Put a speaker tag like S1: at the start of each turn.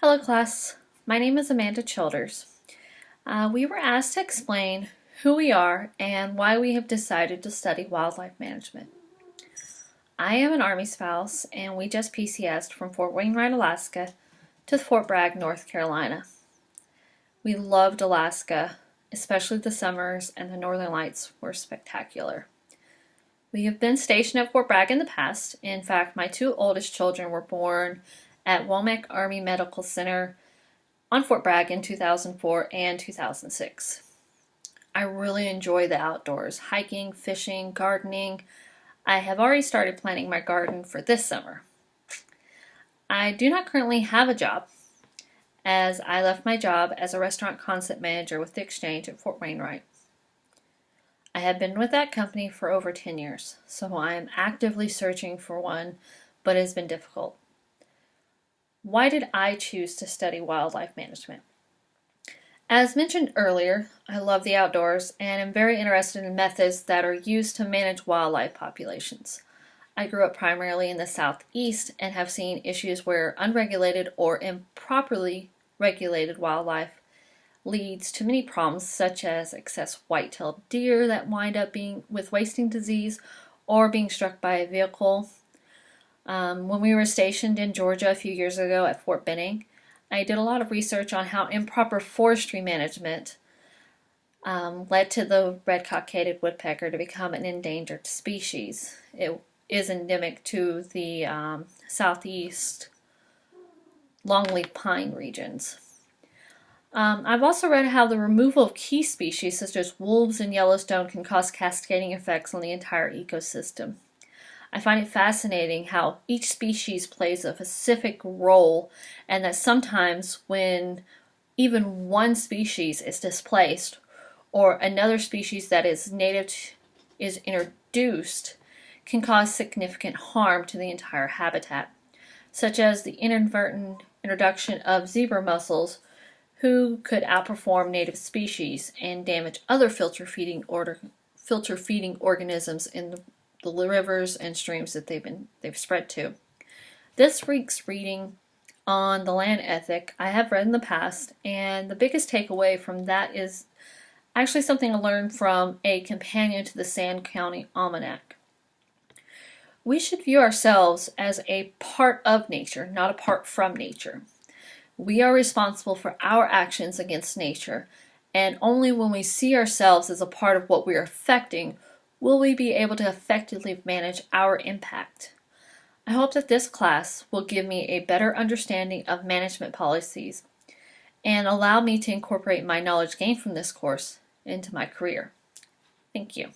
S1: Hello class, my name is Amanda Childers. We were asked to explain who we are and why we have decided to study wildlife management. I am an Army spouse and we just PCS'd from Fort Wainwright, Alaska to Fort Bragg, North Carolina. We loved Alaska, especially the summers, and the northern lights were spectacular. We have been stationed at Fort Bragg in the past. In fact, my two oldest children were born at Womack Army Medical Center on Fort Bragg in 2004 and 2006. I really enjoy the outdoors, hiking, fishing, gardening. I have already started planting my garden for this summer. I do not currently have a job, as I left my job as a restaurant concept manager with the Exchange at Fort Wainwright. I have been with that company for over 10 years, so I am actively searching for one, but it has been difficult. Why did I choose to study wildlife management? As mentioned earlier, I love the outdoors and am very interested in methods that are used to manage wildlife populations. I grew up primarily in the southeast and have seen issues where unregulated or improperly regulated wildlife leads to many problems, such as excess white-tailed deer that wind up being with wasting disease or being struck by a vehicle. When we were stationed in Georgia a few years ago at Fort Benning, I did a lot of research on how improper forestry management led to the red-cockaded woodpecker to become an endangered species. It is endemic to the southeast longleaf pine regions. I've also read how the removal of key species such as wolves in Yellowstone can cause cascading effects on the entire ecosystem. I find it fascinating how each species plays a specific role, and that sometimes when even one species is displaced or another species that is native is introduced, can cause significant harm to the entire habitat, such as the inadvertent introduction of zebra mussels, who could outperform native species and damage other filter feeding organisms in the rivers and streams that they've spread to. This week's reading on the land ethic I have read in the past, and the biggest takeaway from that is actually something I learned from a companion to the Sand County Almanac. We should view ourselves as a part of nature, not apart from nature. We are responsible for our actions against nature, and only when we see ourselves as a part of what we are affecting will we be able to effectively manage our impact. I hope that this class will give me a better understanding of management policies and allow me to incorporate my knowledge gained from this course into my career. Thank you.